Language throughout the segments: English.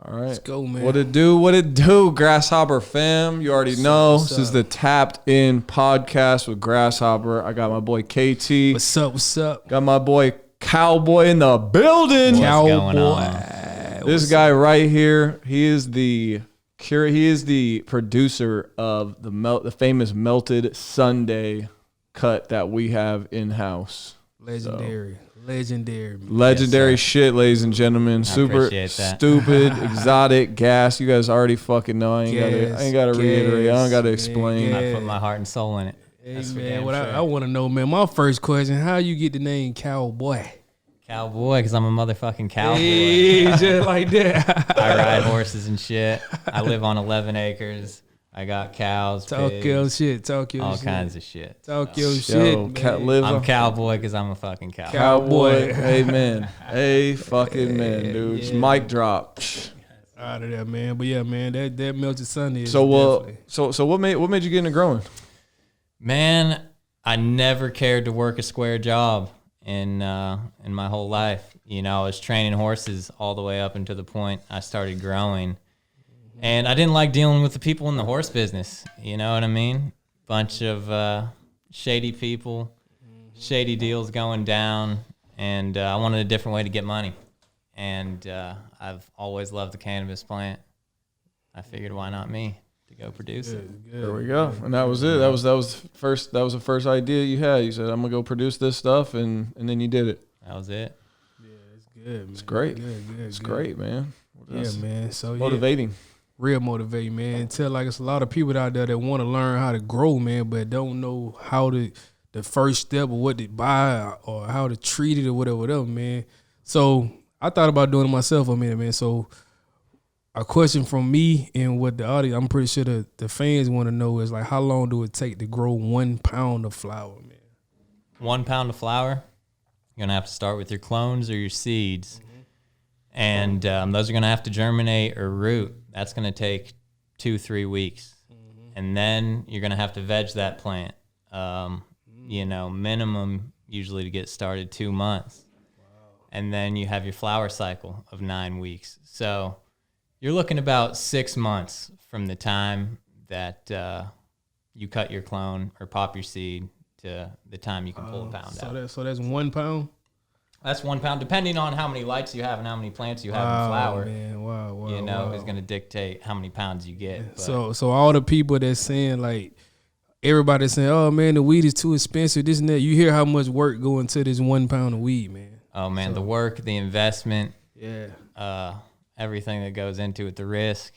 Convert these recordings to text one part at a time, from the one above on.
All right. Let's go, man. What it do, Grasshopper fam? You already know. This is the Tapped In podcast with Grasshopper. I got my boy KT. What's up? Got my boy Cowboy in the building. What's going on? This guy right here, he is the producer of the famous Melted Sunday cut that we have in house. Legendary Shit, ladies and gentlemen. Super stupid, exotic, gas. You guys already fucking know. I ain't gotta reiterate. I don't gotta explain. I put my heart and soul in it. Hey, man, what I want to know, man. My first question: how you get the name Cowboy? Cowboy, because I'm a motherfucking cowboy. Hey, just like that. I ride horses and shit. I live on 11 acres. I got cows, pigs, Talk your all shit. kinds of shit. Talk your shit, man. I'm cowboy because I'm a fucking cowboy. Cowboy. Amen. Hey, fucking man, dude. Just mic drop. Out of there, man. But yeah, man, that Melted Sunday is so definitely. what made you get into growing? Man, I never cared to work a square job in my whole life. You know, I was training horses all the way up until the point I started growing. And I didn't like dealing with the people in the horse business. You know what I mean? Bunch of shady people, shady deals going down. And I wanted a different way to get money. And I've always loved the cannabis plant. I figured, why not me to go produce it? There we go. And that was it. That was the first idea you had. You said, I'm gonna go produce this stuff, and then you did it. That was it. Yeah, it's good, man. It's great. It's great, man. Yeah, man. So motivating. Real motivating, man. It's a lot of people out there that want to learn how to grow, man, but don't know how the first step or what to buy or how to treat it or whatever, man. So I thought about doing it myself a minute, man. So a question from me and what the audience, I'm pretty sure the fans want to know is like, how long do it take to grow 1 pound of flower, man? 1 pound of flower, you're gonna have to start with your clones or your seeds, and those are gonna have to germinate or root. That's going to take 2-3 weeks. And then you're going to have to veg that plant. You know, minimum usually to get started 2 months. Wow. And then you have your flower cycle of 9 weeks. So you're looking about 6 months from the time that you cut your clone or pop your seed to the time you can pull a pound out. So that's 1 pound? That's 1 pound, depending on how many lights you have and how many plants you have in flower. Man, wow, you know, is going to dictate how many pounds you get. But. So all the people that's saying, like, everybody's saying, oh, man, the weed is too expensive, this and that. You hear how much work go into this 1 pound of weed, man. Oh, man, the work, the investment, everything that goes into it, the risk,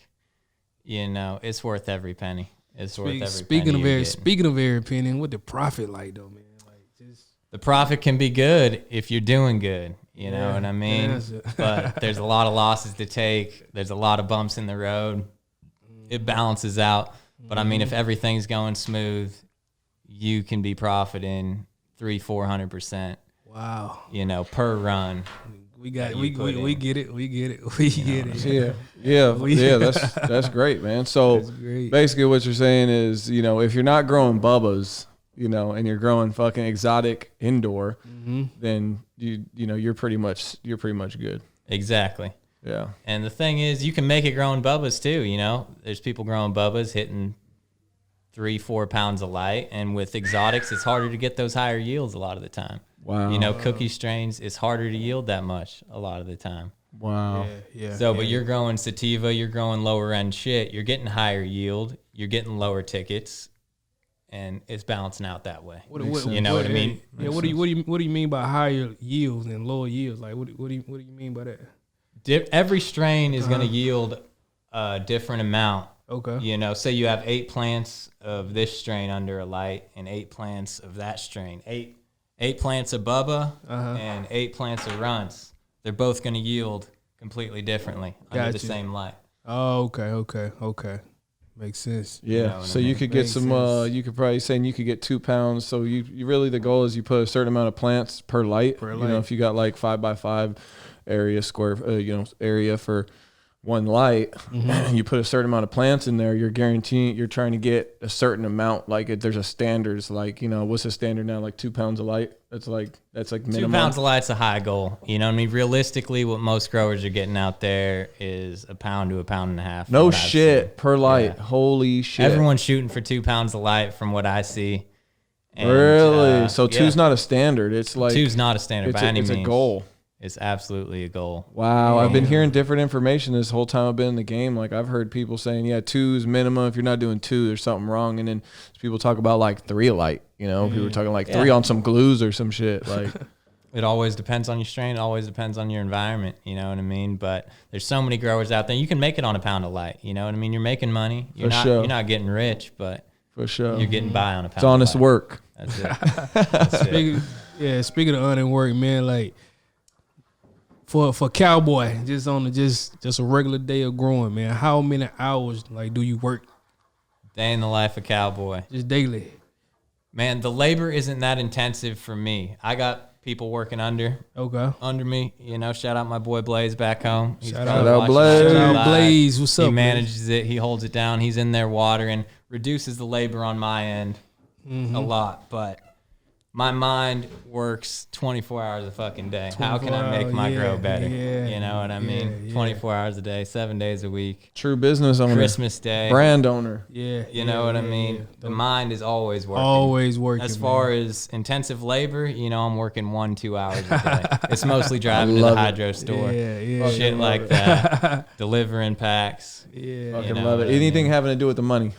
you know, it's worth every penny. It's worth every penny. Speaking of every penny, what the profit like, though, man? The profit can be good if you're doing good, you know what I mean? But there's a lot of losses to take. There's a lot of bumps in the road. It balances out. But I mean, if everything's going smooth, you can be profiting 300-400%. Wow. You know, per run. We get it. Yeah. That's great, man. So basically what you're saying is, you know, if you're not growing bubbas, you know, and you're growing fucking exotic indoor, then you're pretty much good. Exactly. Yeah. And the thing is, you can make it growing bubbas too. You know, there's people growing bubbas hitting 3-4 pounds of light, and with exotics, it's harder to get those higher yields a lot of the time. Wow. You know, cookie strains, it's harder to yield that much a lot of the time. Wow. Yeah. So, but you're growing sativa, you're growing lower end shit, you're getting higher yield, you're getting lower tickets. And it's balancing out that way. You know what I mean? Yeah. What do you mean by higher yields and lower yields? Like, what do you mean by that? Every strain is going to yield a different amount. Okay. You know, say you have 8 plants of this strain under a light and 8 plants of that strain. Eight plants of Bubba and 8 plants of Runts. They're both going to yield completely differally under the same light. Oh, okay. Makes sense. Yeah. You know so you could get some. You could probably saying you could get 2 pounds. So you really, the goal is you put a certain amount of plants per light. You know, if you got like 5x5 area square, area for one light, and you put a certain amount of plants in there, you're guaranteeing you're trying to get a certain amount. Like there's a standards, like, you know, what's the standard now? Like 2 pounds of light. That's like minimum. 2 pounds of light's a high goal. You know what I mean? Realistically, what most growers are getting out there is a pound to a pound and a half. No shit per light. Yeah. Holy shit. Everyone's shooting for 2 pounds of light from what I see. And, really? So two's not a standard. It's like two's not a standard by any means. It's a goal. It's absolutely a goal. Wow. I've been hearing different information this whole time I've been in the game. Like I've heard people saying, yeah, 2 is minimum. If you're not doing 2, there's something wrong. And then people talk about like 3 a light, you know, people are talking like 3 on some glues or some shit. Like it always depends on your strain. It always depends on your environment. You know what I mean? But there's so many growers out there. You can make it on a pound of light. You know what I mean? You're making money. You're not getting rich, but for sure you're getting by on a pound. It's honest work. That's it. That's speaking of honest work, man, like for cowboy, just on just a regular day of growing, man, how many hours like do you work? Day in the life of cowboy. Just daily. Man, the labor isn't that intensive for me. I got people working under me. You know, shout out my boy Blaze back home. Shout out Blaze. Shout out Blaze. What's up? He manages it. He holds it down. He's in there watering. Reduces the labor on my end a lot, but my mind works 24 hours a fucking day. How can I make my grow better? Yeah, you know what I mean? 24 hours a day, 7 days a week. True business owner. Christmas Day. Brand owner. Yeah. You know what I mean? Yeah. The mind is always working. Always working. As far as intensive labor, you know, I'm working 1-2 hours a day. It's mostly driving to the hydro store. Yeah. Shit like that. Delivering packs. Yeah. Fucking love it. Anything having to do with the money.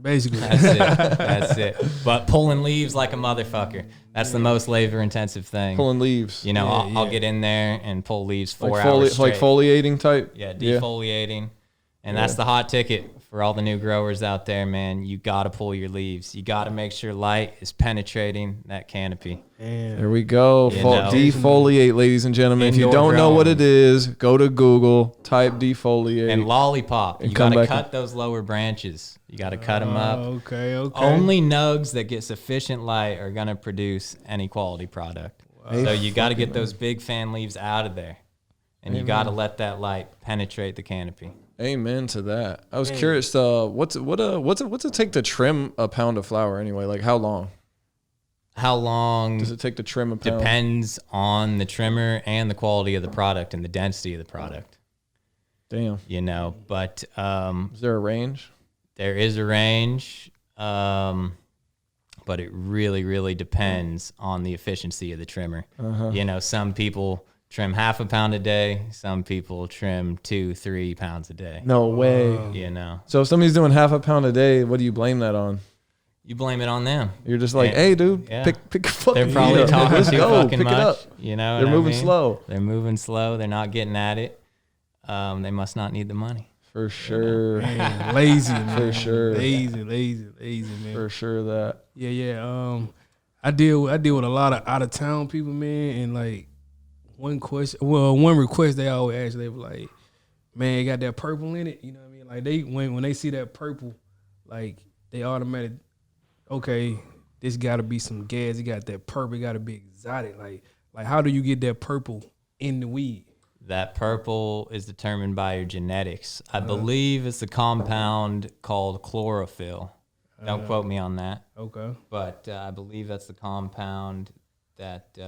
Basically. That's it. But pulling leaves like a motherfucker. That's the most labor intensive thing. Pulling leaves. You know, I'll get in there and pull leaves 4 hours straight. Like foliating type? Yeah, defoliating. And that's the hot ticket for all the new growers out there, man. You got to pull your leaves. You got to make sure light is penetrating that canopy. Damn. There we go. Defoliate, ladies and gentlemen. If you don't know what it is, go to Google, type defoliate. And lollipop. You got to cut those lower branches. You got to cut them up. Okay. Only nugs that get sufficient light are going to produce any quality product. Wow. So you got to get those big fan leaves out of there. And you got to let that light penetrate the canopy. Amen to that. I was curious, what's it take to trim a pound of flower anyway? Like how long? How long does it take to trim a pound? Depends on the trimmer and the quality of the product and the density of the product. Damn. You know, but is there a range? There is a range, but it really, really depends on the efficiency of the trimmer. You know, some people trim half a pound a day. Some people trim 2-3 pounds a day. No way. You know. So if somebody's doing half a pound a day, what do you blame that on? You blame it on them. You're just like, hey, dude, pick a fucking. They're probably talking too fucking much. You know, they're moving slow. They're moving slow. They're not getting at it. They must not need the money. For sure. Man, lazy, man. For sure. Lazy, man. For sure that. Yeah. I deal with a lot of out of town people, man, and like one request they always ask, they were like, man, it got that purple in it. You know what I mean? Like they when they see that purple, like they automatic, okay, this gotta be some gas. It got that purple, it gotta be exotic. Like how do you get that purple in the weed? That purple is determined by your genetics. I believe it's a compound called chlorophyll. Don't quote me on that. Okay. But I believe that's the compound that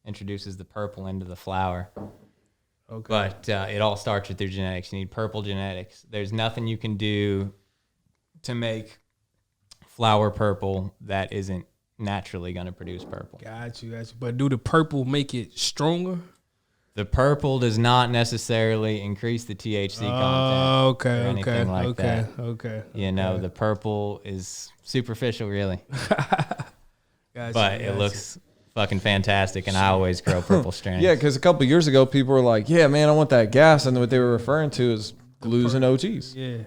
introduces the purple into the flower. Okay. But it all starts with your genetics. You need purple genetics. There's nothing you can do to make flower purple that isn't naturally going to produce purple. Got you. But do the purple make it stronger? The purple does not necessarily increase the THC content. Or anything like that. Okay. You know, the purple is superficial, really. But it looks fucking fantastic, and I always grow purple strands. Yeah, because a couple of years ago, people were like, yeah, man, I want that gas. And what they were referring to is glues and OGs. Yeah.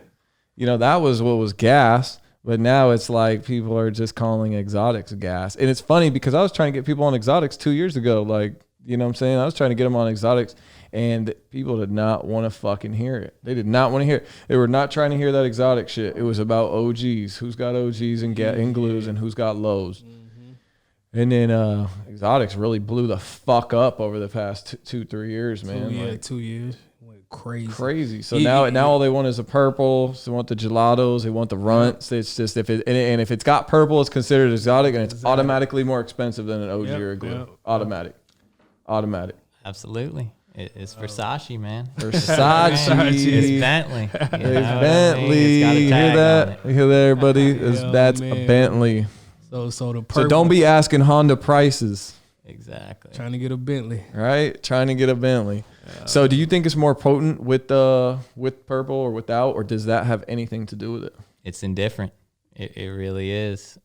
You know, that was what was gas. But now it's like people are just calling exotics gas. And it's funny because I was trying to get people on exotics 2 years ago. Like, you know what I'm saying? I was trying to get them on exotics, and people did not want to fucking hear it. They did not want to hear it. They were not trying to hear that exotic shit. It was about OGs. Who's got OGs and glues, and who's got lows. And then exotics really blew the fuck up over the past 2-3 years, man. 2 years. Went crazy. So now all they want is a purple. So they want the gelatos. They want the runts. It's just if if it's got purple, it's considered exotic, and it's automatically more expensive than an OG or a glue. Automatic. Absolutely. It's Versace, man. Versace. It's Bentley. It's Bentley. It's You hear that? You hear that, everybody? That's a Bentley. So the purple. So don't be asking Honda prices. Exactly. Trying to get a Bentley. Right? Trying to get a Bentley. So do you think it's more potent with purple or without, or does that have anything to do with it? It's indifferent. It really is.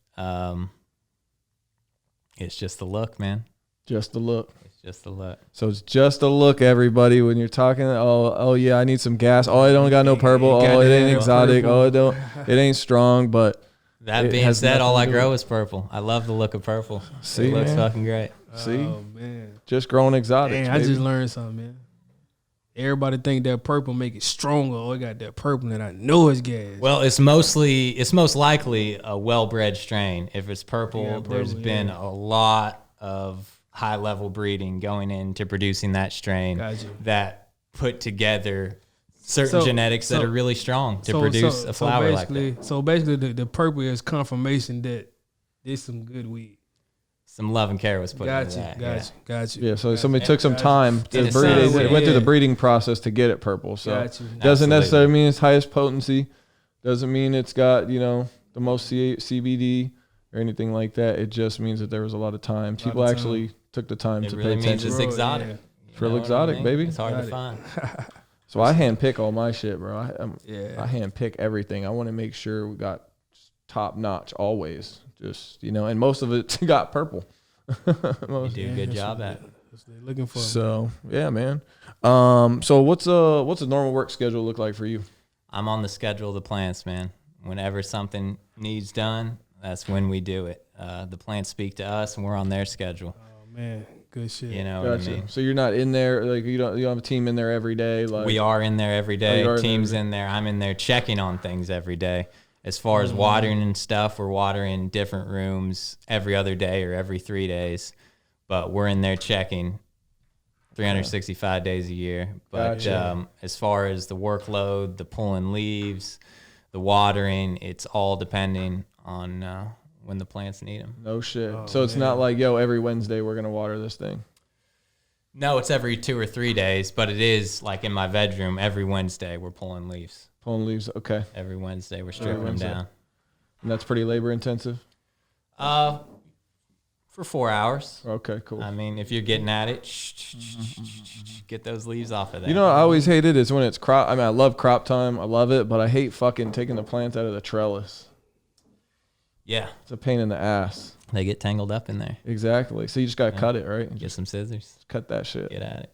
It's just the look, man. Just the look. Just the look. So it's just a look, everybody. When you're talking, oh yeah, I need some gas. Oh, it don't got no purple. Oh, it ain't exotic. Oh, it ain't strong. But that being said, all I grow is purple. I love the look of purple. See, it looks fucking great. See, man, just growing exotic. I just learned something, man. Everybody think that purple make it stronger. Oh, I got that purple, and I know it's gas. Well, it's most likely a well-bred strain. If it's purple, there's been a lot of high-level breeding going into producing that strain that put together certain genetics that are really strong to produce a flower like that. So basically, the purple is confirmation that there's some good weed. Some love and care was put into that. Got you. Yeah, so somebody took some time to breed. They went through the breeding process to get it purple. So doesn't necessarily mean it's highest potency. Doesn't mean it's got, the most CBD or anything like that. It just means that there was a lot of time. People actually took the time to pay attention. It means it's exotic. Yeah. It's real exotic, baby. It's hard to find. So I hand pick all my shit, bro. I hand pick everything. I want to make sure we got top notch always. Just, and most of it got purple. You do a good job at it. That's what they're looking for. So, yeah, man. So what's a normal work schedule look like for you? I'm on the schedule of the plants, man. Whenever something needs done, that's when we do it. The plants speak to us, and we're on their schedule. Oh, man. Good shit. You know what I mean? So you're not in there, like you don't have a team in there every day? Like we are in there every day. Team's in there. I'm in there checking on things every day. As far as watering and stuff, we're watering different rooms every other day or every 3 days. But we're in there checking 365 days a year. But as far as the workload, the pulling leaves, the watering, it's all depending on when the plants need them. No shit. So it's not like, every Wednesday we're going to water this thing. No, it's every 2 or 3 days. But it is like in my bedroom, every Wednesday we're pulling leaves. Pulling leaves, okay. Every Wednesday we're stripping them down. And that's pretty labor intensive? For 4 hours. Okay, cool. I mean, if you're getting at it, get those leaves off of there. I always hated is when it's crop. I mean, I love crop time. I love it, but I hate fucking taking the plants out of the trellis. Yeah. It's a pain in the ass. They get tangled up in there. Exactly. So you just got to cut it, right? Get some scissors. Cut that shit. Get at it.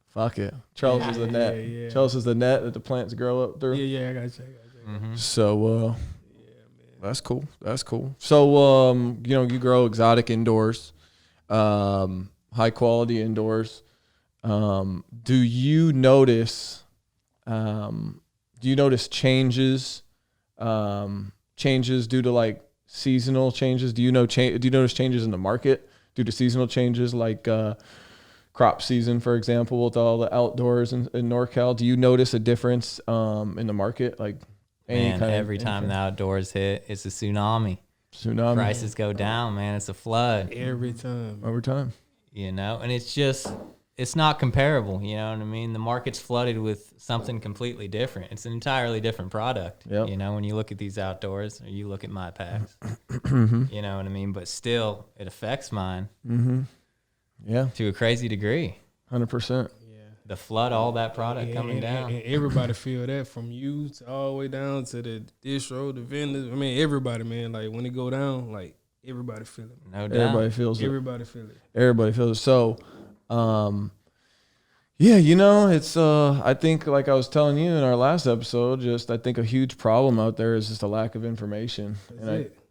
Fuck it. Trellis is the net. Yeah. Trellis is the net that the plants grow up through. Yeah, I got you. Mm-hmm. So, that's cool. So, you grow exotic indoors, high quality indoors. Do you notice changes due to like seasonal changes? Do you notice changes in the market due to seasonal changes like crop season, for example, with all the outdoors in NorCal? Do you notice a difference in the market? Like every time the outdoors hit, it's a tsunami. Prices go down, man. It's a flood. Every time. Over time. And it's not comparable. You know what I mean? The market's flooded with something completely different. It's an entirely different product. Yep. When you look at these outdoors or you look at my packs, you know what I mean? But still, it affects mine. Mm-hmm. Yeah. To a crazy degree. 100%. Yeah. The flood, all that product coming down. And everybody feel that, from you to all the way down to the distro, the vendors. I mean, everybody, man. Like, when it go down, like, everybody feel it. No doubt. Everybody feels it. Everybody feel it. Everybody feels it. So, it's, I think, like I was telling you in our last episode, I think a huge problem out there is just a lack of information.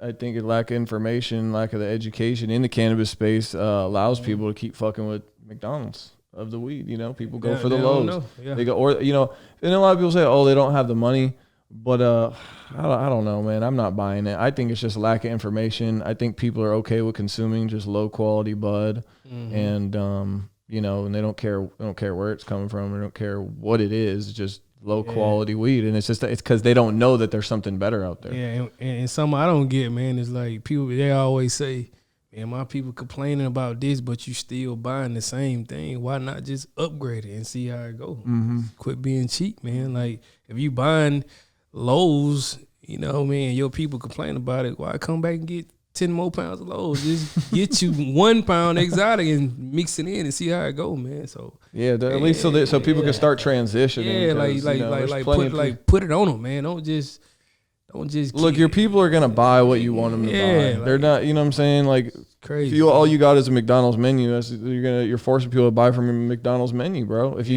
I think a lack of information, lack of the education in the cannabis space allows people to keep fucking with McDonald's of the weed. People go for the lows. They go, and a lot of people say, they don't have the money. But I don't know, man. I'm not buying it. I think it's just a lack of information. I think people are okay with consuming just low quality bud, and and they don't care where it's coming from. They don't care what it is. It's just low quality weed, and it's because they don't know that there's something better out there. Yeah, and something I don't get, man, is like people, they always say, man, my people complaining about this, but you still buying the same thing. Why not just upgrade it and see how it goes? Quit being cheap, man. Like, if you buying Lowe's, man, your people complain about it, why come back and get 10 more pounds of Lowe's? Just get you 1 pound exotic and mix it in and see how it go, man. So yeah, at least so people can start transitioning. Yeah, put it on them, man. Don't just look. Your people are gonna buy what you want them to buy. They're not, you know what I'm saying? Like, crazy. All you got is a McDonald's menu. You're forcing people to buy from your McDonald's menu, bro. If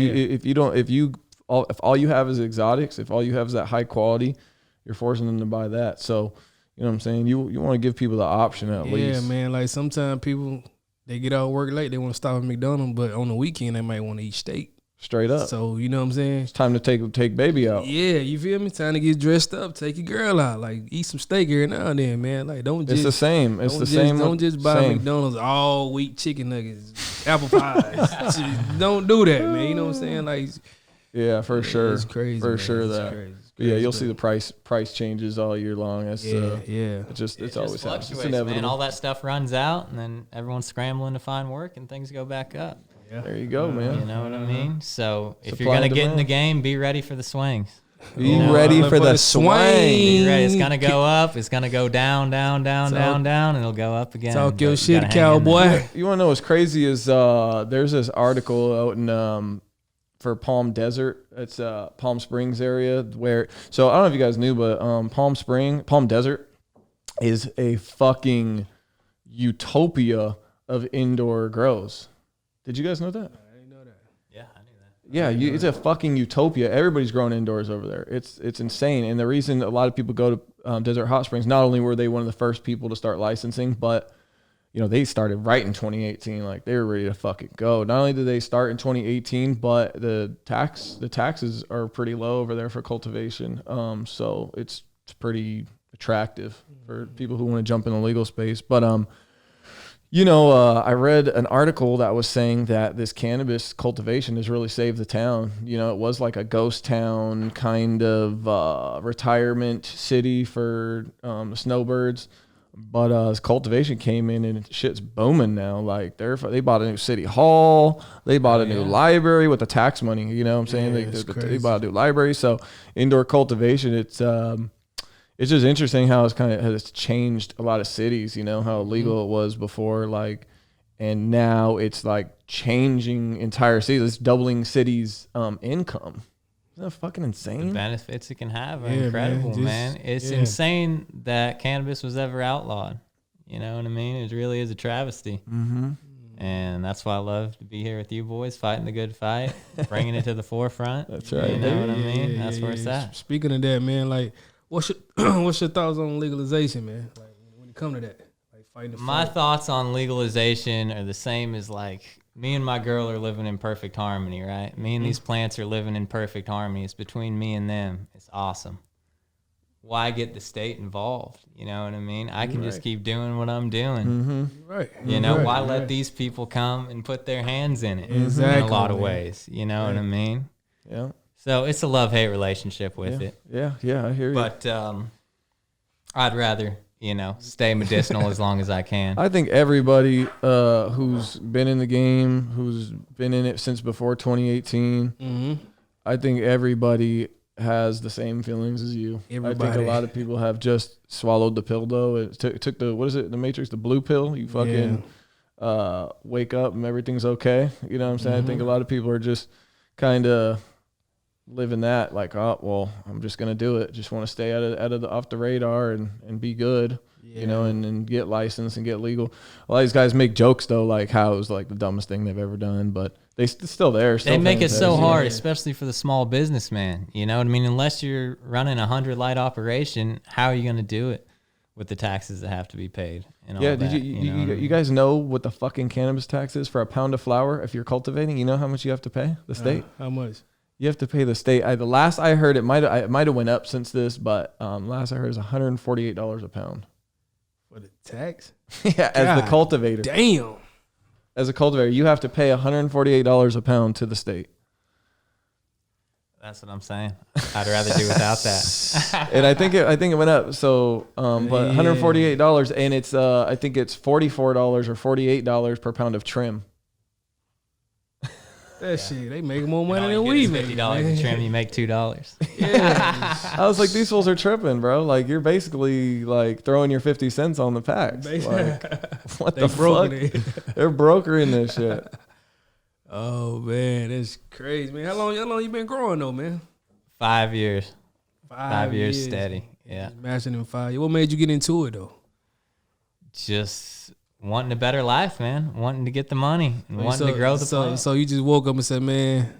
all you have is exotics, if all you have is that high quality, you're forcing them to buy that. So, you know what I'm saying? You want to give people the option at least. Yeah, man. Like, sometimes people, they get out of work late, they want to stop at McDonald's, but on the weekend they might want to eat steak. Straight up. So, you know what I'm saying? It's time to take baby out. Yeah, you feel me? Time to get dressed up, take your girl out. Like, eat some steak every now and then, man. Like, don't just... It's the same. Don't just buy McDonald's all week chicken nuggets, apple pies. Don't do that, man. You know what I'm saying? Like... Yeah, for sure. It's crazy. For man. sure it's that. Crazy. Yeah, you'll see the price changes all year long. It's it's always fluctuates, it's inevitable. man. All that stuff runs out, and then everyone's scrambling to find work, and things go back up. Yeah. There you go, man. You know what I mean? So if Supply you're gonna and get in demand. the game, be ready for the swings. Be ready for the swing. Be ready. It's gonna go up. It's gonna go down, and it'll go up again. Talk your shit, cowboy. You want to know what's crazy is there's this article out in for Palm Desert. It's Palm Springs area where. So I don't know if you guys knew, but Palm Desert is a fucking utopia of indoor grows. Did you guys know that? I didn't know that. Yeah, I knew that. Yeah, it's a fucking utopia. Everybody's growing indoors over there. It's insane. And the reason a lot of people go to Desert Hot Springs, not only were they one of the first people to start licensing, but they started right in 2018. Like, they were ready to fucking go. Not only did they start in 2018, but the taxes are pretty low over there for cultivation. So it's pretty attractive for people who want to jump in the legal space. But I read an article that was saying that this cannabis cultivation has really saved the town. It was like a ghost town kind of retirement city for the snowbirds. But cultivation came in and shit's booming now. Like, they bought a new city hall. They bought a new library with the tax money. You know what I'm saying? They bought a new library. So indoor cultivation, it's just interesting how has changed a lot of cities. How illegal it was before, like, and now it's like changing entire cities. It's doubling cities' income. Isn't that fucking insane? The benefits it can have are incredible, man. It's insane that cannabis was ever outlawed. You know what I mean? It really is a travesty. Mm-hmm. And that's why I love to be here with you boys, fighting the good fight, bringing it to the forefront. That's right. You know what I mean? That's where it's at. Speaking of that, man, like, what's your thoughts on legalization, man? Like, when it come to that, like, fighting the fight. My thoughts on legalization are the same as, like, me and my girl are living in perfect harmony, right? Me and these plants are living in perfect harmony. It's between me and them. It's awesome. Why get the state involved? You know what I mean? I can just keep doing what I'm doing. Mm-hmm. Right. Why let these people come and put their hands in it? Exactly. In a lot of ways. You know what I mean? Yeah. So it's a love-hate relationship with it. Yeah, I hear you. But I'd rather, stay medicinal as long as I can. I think everybody who's been in the game, who's been in it since before 2018, I think everybody has the same feelings as you. Everybody. I think a lot of people have just swallowed the pill, though. It took the, what is it, the Matrix, the blue pill? You fucking wake up and everything's okay. You know what I'm saying? I think a lot of people are just kind of living that, like, oh, well, I'm just gonna do it. Just want to stay off the radar and be good, and get licensed and get legal. A lot of these guys make jokes though, like how it was like the dumbest thing they've ever done, but they still there. They make it so hard, especially for the small businessman. You know what I mean? Unless you're running a 100-light operation, how are you gonna do it with the taxes that have to be paid? And all did that, you guys know what the fucking cannabis tax is for a pound of flower if you're cultivating? You know how much you have to pay the state? How much? You have to pay the state. The last I heard, it might have went up since this, but last I heard is $148 a pound For the tax? as the cultivator. Damn. as a cultivator, you have to pay $148 a pound to the state. That's what I'm saying. I'd rather do without that. And I think it went up. So, but $148, and it's I think it's $44 or $48 per pound of trim. That shit, they make more money than we make. $50 a trim, you make $2. Yeah. I was like, these fools are tripping, bro. Like, you're basically like throwing your 50 cents on the packs. Like, what the fuck? They're brokering this shit. Oh man, that's crazy, man. How long you been growing though, man? 5 years. 5 years steady. Yeah. Mashing in 5 years. What made you get into it though? Just wanting a better life, man. Wanting to get the money and wanting to grow the plant. So you just woke up and said, man,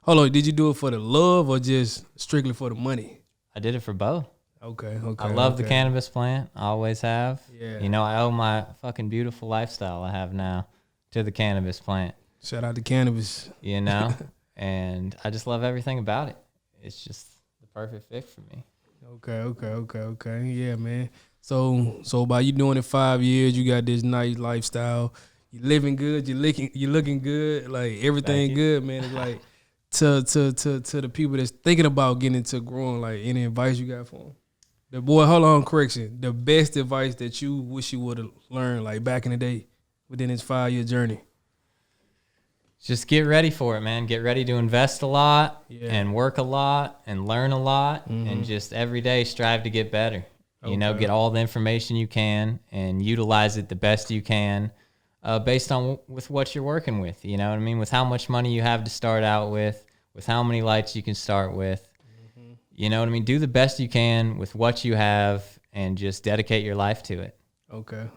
hold on, did you do it for the love or just strictly for the money? I did it for both. Okay. I love the cannabis plant. I always have. Yeah. You know, I owe my fucking beautiful lifestyle I have now to the cannabis plant. Shout out to cannabis. You know? And I just love everything about it. It's just the perfect fit for me. Okay. Yeah, man. So by you doing it 5 years, you got this nice lifestyle. You living good. You looking good. Like everything good, man. It's like to the people that's thinking about getting into growing. Like any advice you got for them? The boy, hold on, correction. The best advice that you wish you would have learned, like back in the day, within this 5 year journey. Just get ready for it, man. Get ready to invest a lot and work a lot and learn a lot and just every day strive to get better. Okay. You know, get all the information you can and utilize it the best you can based on with what you're working with. You know what I mean? With how much money you have to start out with how many lights you can start with. You know what I mean? Do the best you can with what you have and just dedicate your life to it. Okay.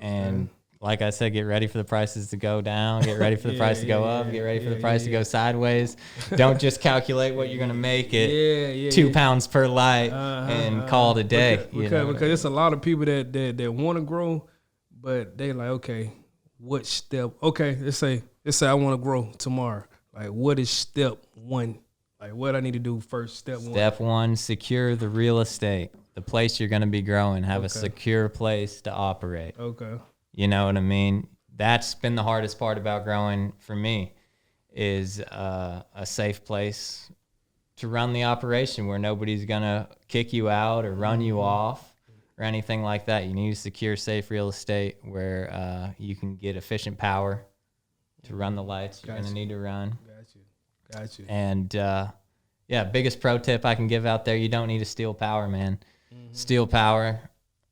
And like I said, get ready for the prices to go down. Get ready for the price to go up. Get ready for the price to go sideways. Don't just calculate what you're going to make it 2 pounds per light and call it a day. Because there's a lot of people that want to grow, but they like, okay, what step? Okay, let's say I want to grow tomorrow. Like, what is step one? Like, what I need to do first? Step one, secure the real estate, the place you're going to be growing. Have a secure place to operate. Okay. You know what I mean? That's been the hardest part about growing for me is a safe place to run the operation where nobody's going to kick you out or run you off or anything like that. You need to secure safe real estate where you can get efficient power to run the lights you're going to need to run. Got you. And, biggest pro tip I can give out there, you don't need to steal power, man. Steal power.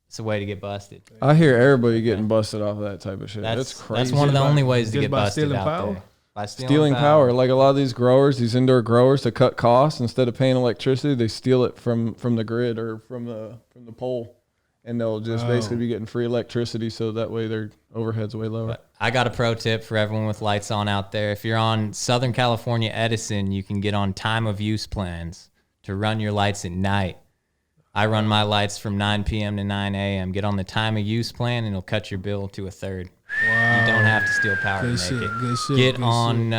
It's a way to get busted. I hear everybody getting busted off of that type of shit. That's crazy. That's one of the only ways to get busted out power? there. By stealing power. Like a lot of these growers, these indoor growers, to cut costs, instead of paying electricity, they steal it from the grid or from the pole. And they'll just basically be getting free electricity, so that way their overhead's way lower. But I got a pro tip for everyone with lights on out there. If you're on Southern California Edison, you can get on time of use plans to run your lights at night. I run my lights from 9 p.m. to 9 a.m. Get on the time of use plan, and it'll cut your bill to a third. Wow. You don't have to steal power to make it. Good shit. Get on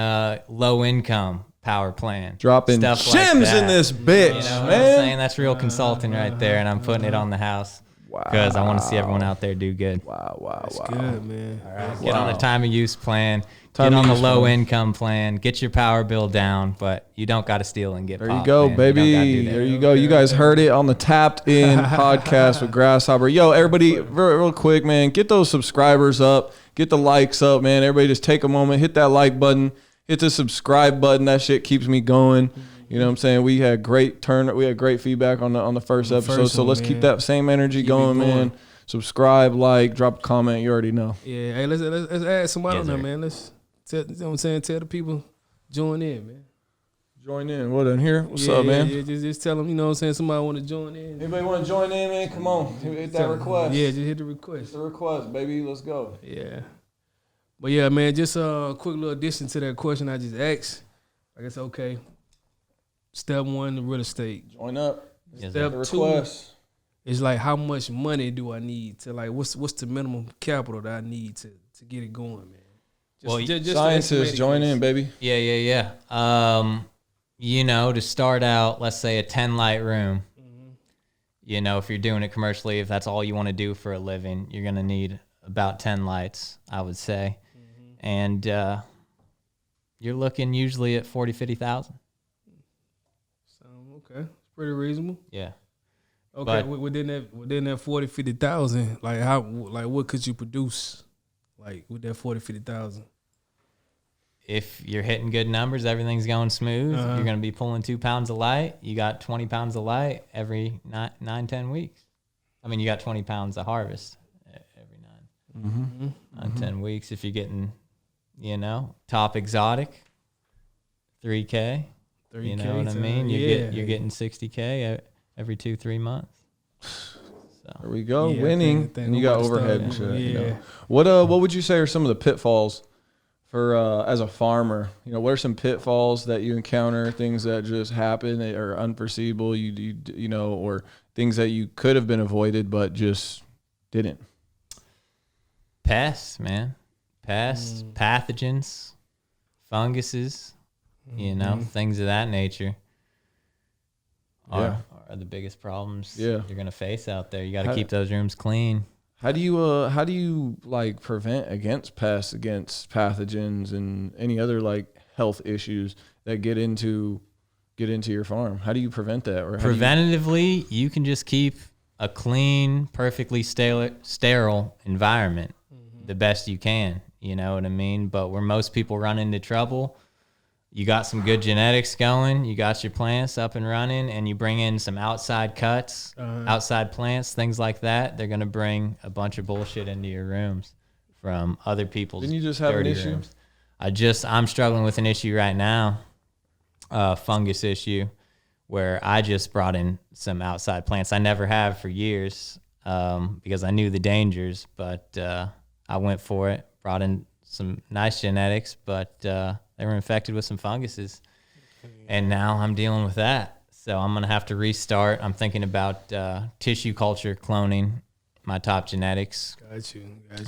low income power plan. Dropping stuff gems like in this bitch, you know man. what I'm saying? That's real consulting right there, and I'm putting it on the house. Because I want to see everyone out there do good. Wow. That's good, man. All right. Get on the time of use plan. Get on the low income plan. Get your power bill down, but you don't got to steal and get there popped, you go, man. baby. There you go. You guys heard it on the Tapped In podcast with Grasshopper. Yo, everybody, real quick, man, get those subscribers up. Get the likes up, man. Everybody just take a moment, hit that like button, hit the subscribe button. That shit keeps me going. You know what I'm saying? We had great feedback on the first episode. So let's keep that same energy going, man. Subscribe, like, drop a comment. You already know. Yeah, hey, let's add somebody on there, man. Let's tell, you know what I'm saying? Tell the people, join in, man. Join in. What in here? What's up, man? Yeah, just tell them, you know what I'm saying? Somebody want to join in. Anybody want to join in, man? Come on. Hit that request. Yeah, just hit the request. It's a request, baby. Let's go. Yeah. But yeah, man, just a quick little addition to that question I just asked. I guess, okay. Step one, the real estate. Join up. Step two is like, how much money do I need to, like, what's the minimum capital that I need to get it going, man? Just scientists, join in, baby. Yeah. You know, to start out, let's say a 10 light room. You know, if you're doing it commercially, if that's all you want to do for a living, you're going to need about 10 lights, I would say. And you're looking usually at 40, 50,000. Okay, it's pretty reasonable. Yeah. Okay, but within that 40, 50,000, like what could you produce, like with that 40, 50,000? If you're hitting good numbers, everything's going smooth. You're going to be pulling 2 pounds of light. You got 20 pounds of light every 10 weeks. I mean, you got 20 pounds of harvest every 10 weeks. If you're getting, top exotic, 3K. You know what I mean? You're getting 60K every 2-3 months. So there we go, winning, and you got overhead and shit. What would you say are some of the pitfalls for as a farmer? What are some pitfalls that you encounter? Things that just happen that are unforeseeable. Or things that you could have been avoided but just didn't. Pests, man. Pests, pathogens, funguses. Things of that nature are the biggest problems you're gonna face out there. You got to keep those rooms clean. How do you like prevent against pests, against pathogens, and any other like health issues that get into your farm? How do you prevent that? Or preventatively, you can just keep a clean, perfectly sterile environment the best you can. You know what I mean? But where most people run into trouble, you got some good genetics going, you got your plants up and running, and you bring in some outside cuts, outside plants, things like that. They're going to bring a bunch of bullshit into your rooms from other people's dirty rooms. Didn't you just have an issue? I'm struggling with an issue right now, fungus issue, where I just brought in some outside plants. I never have for years because I knew the dangers, but I went for it, brought in some nice genetics, but they were infected with some funguses, and now I'm dealing with that. So I'm going to have to restart. I'm thinking about tissue culture cloning my top genetics. Got you.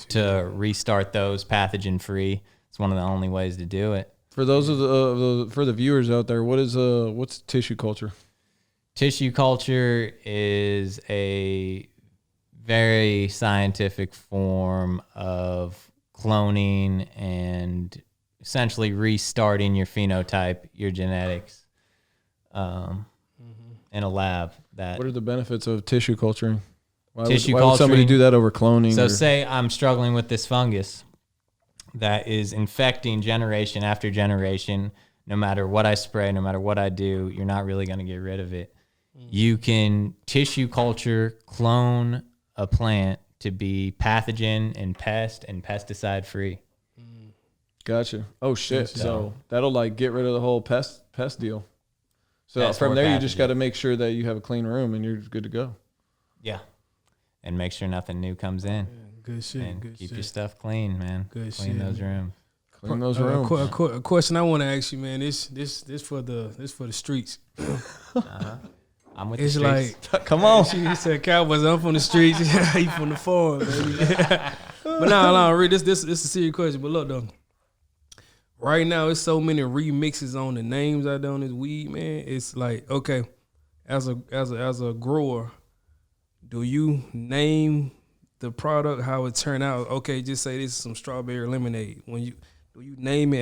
To restart those pathogen-free. It's one of the only ways to do it. For those for the viewers out there, what's tissue culture? Tissue culture is a very scientific form of cloning and essentially restarting your phenotype, your genetics, in a lab. What are the benefits of tissue culturing? Why culturing, would somebody do that over cloning? So say I'm struggling with this fungus that is infecting generation after generation. No matter what I spray, no matter what I do, you're not really going to get rid of it. You can tissue culture, clone a plant to be pathogen and pest and pesticide free. Gotcha. Oh shit. So that'll like get rid of the whole pest deal. So from there, you just got to make sure that you have a clean room and you're good to go. Yeah. And make sure nothing new comes in. Good shit. And keep your stuff clean, man. Clean those rooms. Clean those rooms. A question I want to ask you, man. This for the streets. I'm with the streets. Like, come on. He said, Cowboys, I'm from the streets. He from the farm, baby. But no, Reed, this is a serious question. But look, though. Right now, it's so many remixes on the names out there on this weed, man. It's like, okay, as a grower, do you name the product how it turned out? Okay, just say this is some strawberry lemonade. Do you name it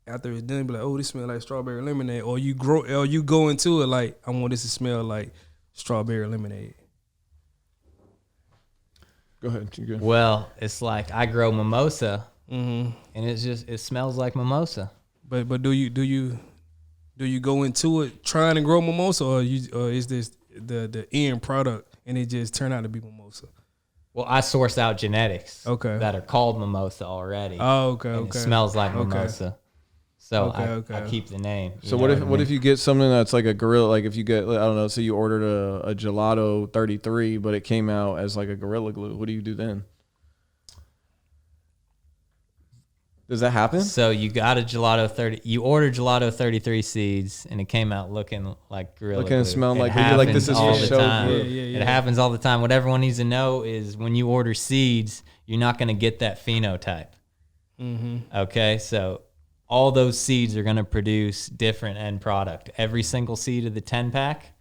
after it's done? Be like, oh, this smells like strawberry lemonade, or you go into it like, I want this to smell like strawberry lemonade. Go ahead. You go. Well, it's like I grow mimosa. And it smells like mimosa. But do you go into it trying to grow mimosa, or is this the end product and it just turned out to be mimosa? Well, I source out genetics that are called mimosa already. Oh, okay. It smells like mimosa. So I keep the name. So what if you get something that's like a gorilla? Like if you get, I don't know, so you ordered a gelato 33, but it came out as like a Gorilla Glue. What do you do then? Does that happen? So you got a gelato 30. You ordered gelato 33 seeds, and it came out looking like Gorilla Glue. And smelling like you're like, this is all the so time. good. It happens all the time. What everyone needs to know is when you order seeds, you're not going to get that phenotype. Okay, so all those seeds are going to produce different end product. Every single seed of the 10 pack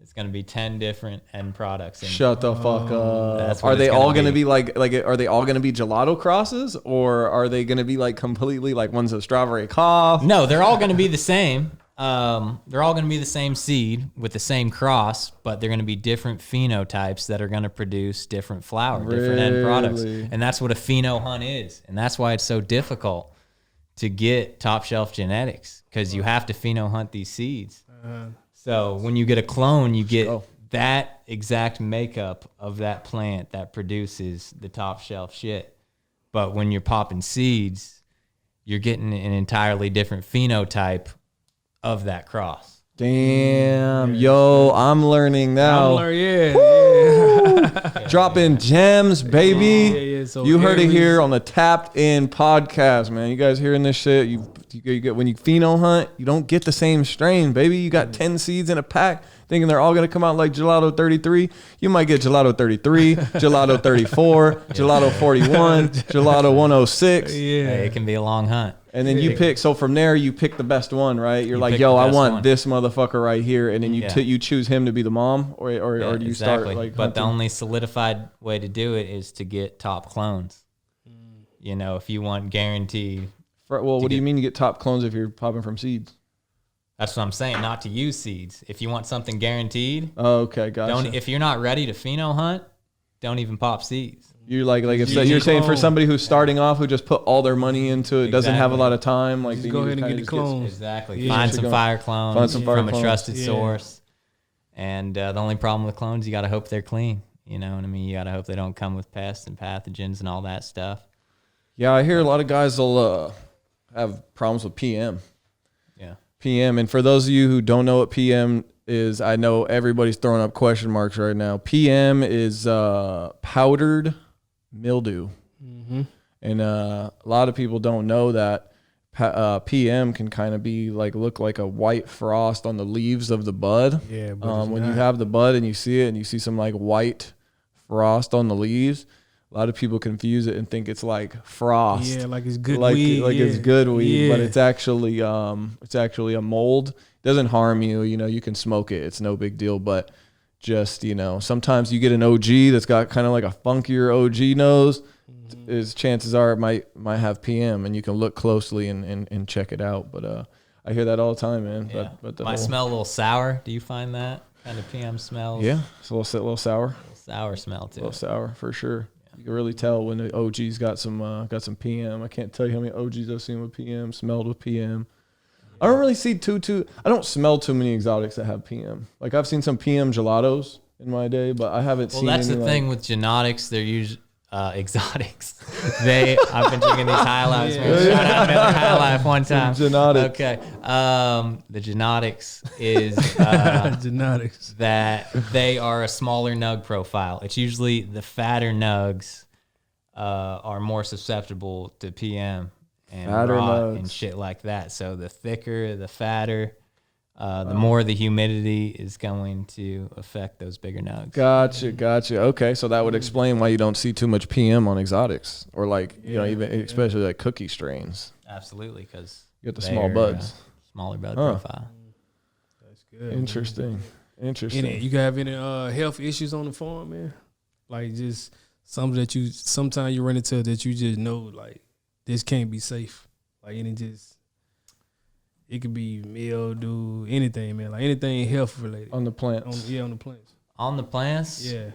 It's going to be 10 different end products. And shut the fuck up. Are it's they all going to be. be like, are they all going to be gelato crosses, or are they going to be like completely like one's a strawberry cough? No, they're all going to be the same. They're all going to be the same seed with the same cross, but they're going to be different phenotypes that are going to produce different flower, different end products. And that's what a pheno hunt is. And that's why it's so difficult to get top shelf genetics, because you have to pheno hunt these seeds. So when you get a clone, you get that exact makeup of that plant that produces the top shelf shit. But when you're popping seeds, you're getting an entirely different phenotype of that cross. Damn, yo, I'm learning now. Dropping gems, baby. So you heard it here on the Tapped In podcast, man. You guys hearing this shit? You get, when you pheno hunt, you don't get the same strain, baby. You got 10 seeds in a pack, thinking they're all gonna come out like Gelato 33. You might get Gelato 33, Gelato 34, Gelato 41, Gelato 106. Hey, it can be a long hunt. And then you pick. So from there, you pick the best one, right? You're like, yo, I want this motherfucker right here, and then you choose him to be the mom, or do you start like? But hunting? the only solidified way to do it is to get top clones. You know, if you want guaranteed. Well, what do you mean you get top clones if you're popping from seeds? That's what I'm saying. Not to use seeds. If you want something guaranteed. Oh, okay, gotcha. If you're not ready to pheno hunt, don't even pop seeds. You're like if you're saying for somebody who's starting off, who just put all their money into it, doesn't have a lot of time, like just go ahead and get the clones. Exactly. Find some fire clones from a trusted source. And the only problem with clones, you got to hope they're clean. You know what I mean? You got to hope they don't come with pests and pathogens and all that stuff. Yeah, I hear a lot of guys will have problems with PM. Yeah. PM. And for those of you who don't know what PM is, I know everybody's throwing up question marks right now. PM is powdered mildew. And a lot of people don't know that PM can kind of be like, look like a white frost on the leaves of the bud. Yeah, but when you have the bud and you see it and you see some like white frost on the leaves, a lot of people confuse it and think it's like frost. Yeah, like it's good weed. Like it's good weed, but it's actually a mold. It doesn't harm you. You know, you can smoke it. It's no big deal. But just, you know, sometimes you get an OG that's got kind of like a funkier OG nose. Is chances are it might have PM, and you can look closely and check it out. But I hear that all the time, man. Yeah. But might smell a little sour. Do you find that kind of PM smells? Yeah, it's a little sour. A little sour smell too. A little sour for sure. You can really tell when the OG's got some PM. I can't tell you how many OGs I've seen with PM, smelled with PM. I don't really see I don't smell too many exotics that have PM. Like I've seen some PM gelatos in my day, but I haven't seen. Well, that's any, the thing with genotics. They're usually exotics. I've been drinking these High Lifes. Shout out Miller High Life one time. Genotic. Okay. The genotics is genetics. That they are a smaller nug profile. It's usually the fatter nugs are more susceptible to PM and rot and shit like that. So the thicker, the fatter, the more the humidity is going to affect those bigger nugs. Gotcha. Okay, so that would explain why you don't see too much PM on exotics, or like even especially like cookie strains. Absolutely, because you get the small buds, smaller bud profile. That's good. Interesting. You have any health issues on the farm, man? Like just something that sometimes you run into that you just know like this can't be safe. Like it could be mildew, anything, man. Like anything health related. On the plants. On the plants. On the plants? Yeah.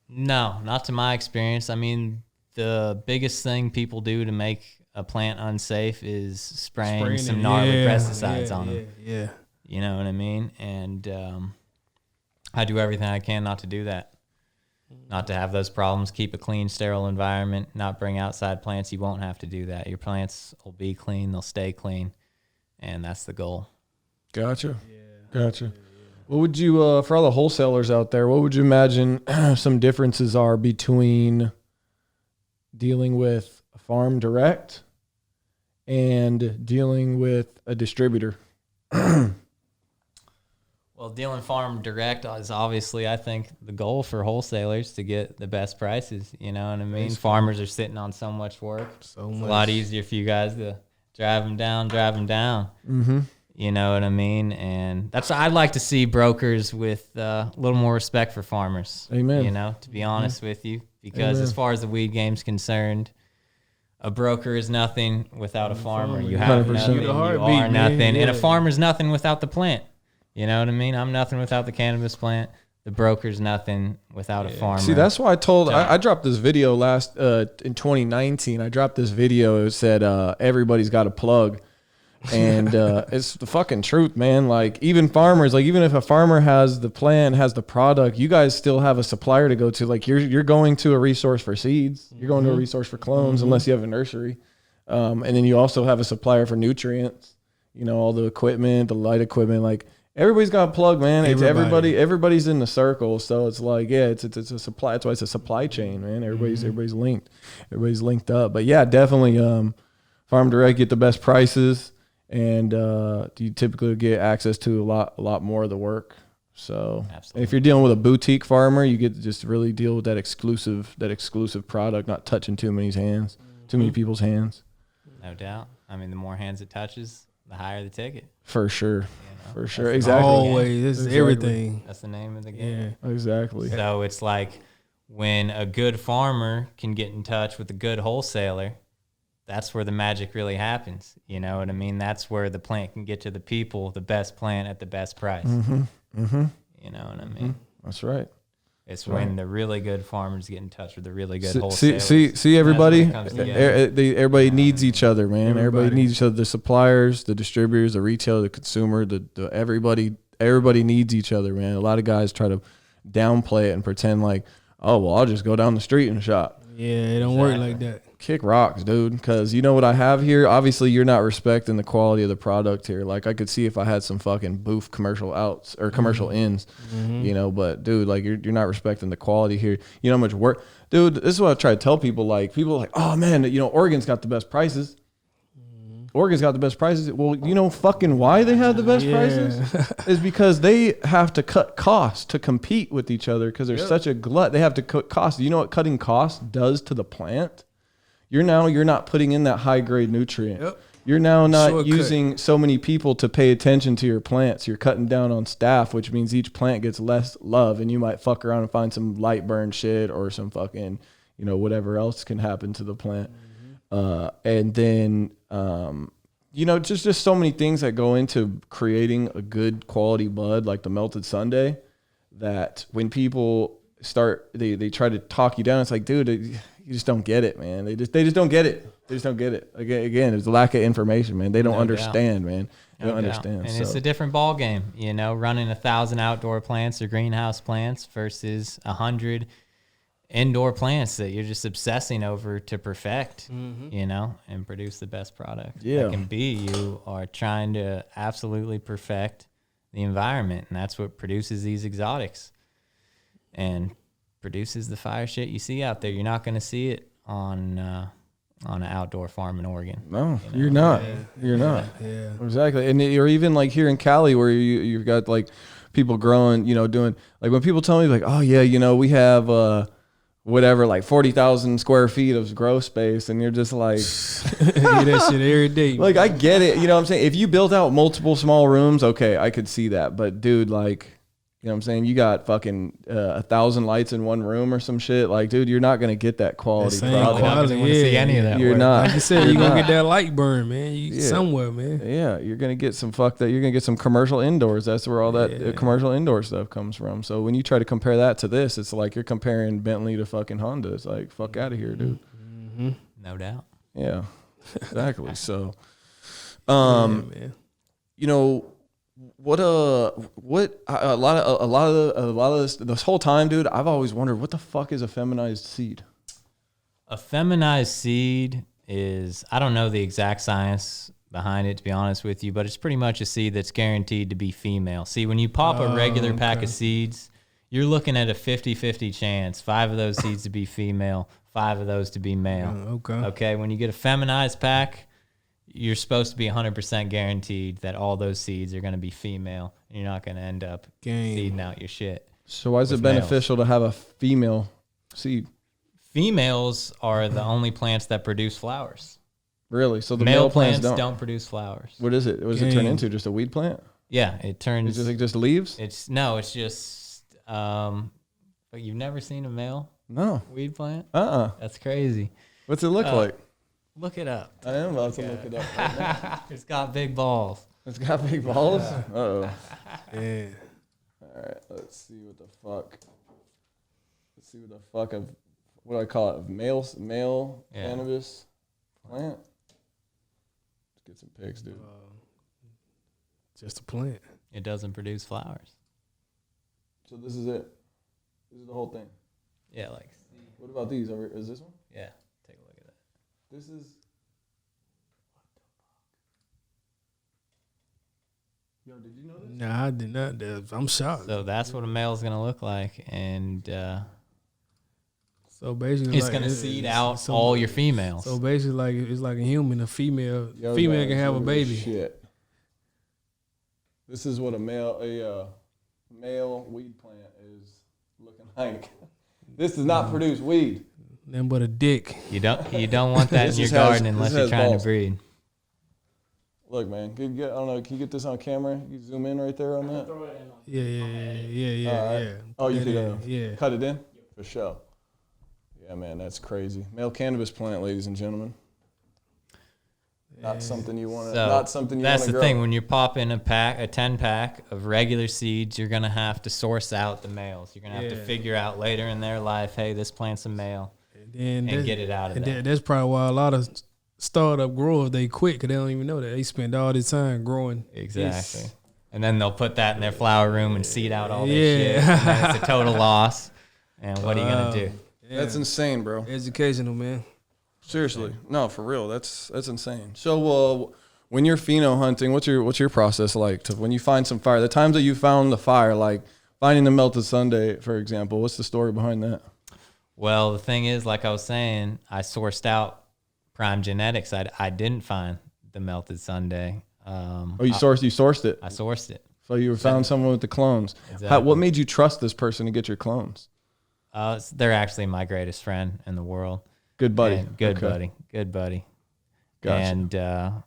No, not to my experience. I mean, the biggest thing people do to make a plant unsafe is spraying some gnarly pesticides on them. Yeah. You know what I mean? And I do everything I can not to do that. Not to have those problems. Keep a clean, sterile environment. Not bring outside plants. You won't have to do that. Your plants will be clean. They'll stay clean. And that's the goal. Gotcha. What would you, for all the wholesalers out there, what would you imagine some differences are between dealing with a farm direct and dealing with a distributor? Well, dealing farm direct is obviously, I think, the goal for wholesalers to get the best prices. You know what I mean? Farmers are sitting on so much work. It's a lot easier for you guys to drive them down. Mm-hmm. You know what I mean? And that's I'd like to see brokers with a little more respect for farmers. Amen. You know, to be honest with you, because as far as the weed game's concerned, a broker is nothing without a farmer. You have 100%. nothing, you are man. nothing, Yeah. and a farmer's nothing without the plant. You know what I mean? I'm nothing without the cannabis plant. The broker's nothing without a farmer. See, that's why I dropped this video in 2019. I dropped this video. It said, everybody's got a plug. And it's the fucking truth, man. Like, even farmers, like, even if a farmer has the plant, has the product, you guys still have a supplier to go to. Like, you're going to a resource for seeds. You're going to a resource for clones, unless you have a nursery. And then you also have a supplier for nutrients, you know, all the equipment, the light equipment. Like, everybody's got a plug, man. It's everybody's in the circle. So it's like, yeah, it's a supply. That's why it's a supply chain, man. Everybody's linked. Everybody's linked up. But yeah, definitely Farm Direct, get the best prices. And you typically get access to a lot more of the work. So if you're dealing with a boutique farmer, you get to just really deal with that exclusive product, not touching too many people's hands. No doubt. I mean, the more hands it touches, the higher the ticket. For sure. You know, for sure. Exactly. Always. This is everything. That's the name of the game. Yeah. Exactly. So it's like when a good farmer can get in touch with a good wholesaler, that's where the magic really happens. You know what I mean? That's where the plant can get to the people, the best plant at the best price. Mm-hmm. Mm-hmm. You know what I mean? That's right. It's when the really good farmers get in touch with the really good wholesalers. See everybody? Everybody needs each other, man. Everybody needs each other. The suppliers, the distributors, the retailer, the consumer, everybody needs each other, man. A lot of guys try to downplay it and pretend like, oh, well, I'll just go down the street and shop. Yeah, it don't work like that. Kick rocks, dude. Because you know what I have here? Obviously, you're not respecting the quality of the product here. Like, I could see if I had some fucking boof commercial outs or commercial ins, you know. But dude, like, you're not respecting the quality here. You know how much work, dude. This is what I try to tell people. Like, people are like, oh man, you know, Oregon's got the best prices. Oregon's got the best prices. Well, you know fucking why they have the best prices is because they have to cut costs to compete with each other because there's such a glut. They have to cut costs. You know what cutting costs does to the plant? You're not putting in that high grade nutrient. Yep. You're now not using so many people to pay attention to your plants. You're cutting down on staff, which means each plant gets less love, and you might fuck around and find some light burn shit or some fucking, you know, whatever else can happen to the plant. And then, you know, just so many things that go into creating a good quality bud, like the Melted Sunday, that when people start, they try to talk you down. It's like, dude, you just don't get it, man. They just don't get it. They just don't get it. Again, there's a lack of information, man. They don't understand, man. They don't understand. And it's a different ball game, you know, running 1,000 outdoor plants or greenhouse plants versus 100 indoor plants that you're just obsessing over to perfect, you know, and produce the best product that can be. You are trying to absolutely perfect the environment, and that's what produces these exotics and produces the fire shit you see out there. You're not going to see it on an outdoor farm in Oregon. No, you know? You're not. Yeah. You're not. Yeah, exactly. And or even like here in Cali, where you've got like people growing, you know, doing like when people tell me like, oh yeah, you know, we have whatever, like 40,000 square feet of grow space, and you're just like, hear that shit every day. Like, I get it, you know what I'm saying? If you built out multiple small rooms, okay, I could see that. But dude, like, you know what I'm saying? You got fucking 1,000 lights in one room or some shit. Like, dude, you're not gonna get that quality product. I don't want to see any of that. You're not. Like you said, you're gonna get that light burn, man. Somewhere, man. Yeah, you're gonna get some You're gonna get some commercial indoors. That's where all that commercial indoor stuff comes from. So when you try to compare that to this, it's like you're comparing Bentley to fucking Honda. It's like, fuck out of here, dude. Mm-hmm. No doubt. Yeah, exactly. So, you know. What a lot of this whole time, dude, I've always wondered what the fuck is a feminized seed? A feminized seed is, I don't know the exact science behind it, to be honest with you, but it's pretty much a seed that's guaranteed to be female. See, when you pop a regular pack of seeds, you're looking at a 50-50 chance. 5 of those seeds to be female, 5 of those to be male. Okay. When you get a feminized pack, you're supposed to be 100% guaranteed that all those seeds are going to be female. And you're not going to end up seeding out your shit. So why is it beneficial to have a female seed? Females are the only plants that produce flowers. Really? So the male plants don't produce flowers. What is it? What does it turn into? Just a weed plant? Yeah, it turns. Is it just leaves? It's just. But you've never seen a male weed plant? That's crazy. What's it look like? Look it up. I am about to look it up right now. It's got big balls. It's got big balls? Uh-oh. Yeah. All right, let's see what the fuck. What do I call it? Male cannabis plant? Let's get some pics, dude. Just a plant. It doesn't produce flowers. So this is it. This is the whole thing. Yeah, like. What about these? Is this one? Yeah, take a look at that. This is. Yo, did you know this? Nah, I did not. I'm shocked. So that's what a male's gonna look like, and so basically, it's gonna seed out all your females. So basically, like it's like a human. A female can have a baby. Shit. This is what a male weed plant is looking like. This does not produce weed. Nothing but a dick. You don't want that in your garden unless you're trying to breed. Look, man. I don't know. Can you get this on camera? You zoom in right there on that. Yeah. Oh, you could cut it in for sure. Yeah, man, that's crazy. Male cannabis plant, ladies and gentlemen. Not something you want to. Not something you want to grow. That's the thing. When you're popping a 10-pack of regular seeds, you're gonna have to source out the males. You're gonna have to figure out later in their life, hey, this plant's a male, and get it out of there. That's probably why a lot of startup growers they quit because they don't even know that they spend all this time growing. Exactly. And then they'll put that in their flower room and seed out all their shit. And then it's a total loss. And what are you gonna do? That's insane, bro. Educational, man. Seriously, no, for real. That's insane. So, when you're pheno hunting, what's your process like? When you find some fire, the times that you found the fire, like finding the melted sundae, for example, what's the story behind that? Well, the thing is, like I was saying, I sourced out prime genetics. I didn't find the melted sundae. You sourced it. I sourced it. So you found someone with the clones. Exactly. What made you trust this person to get your clones? They're actually my greatest friend in the world. Good buddy. Good buddy. Gotcha. And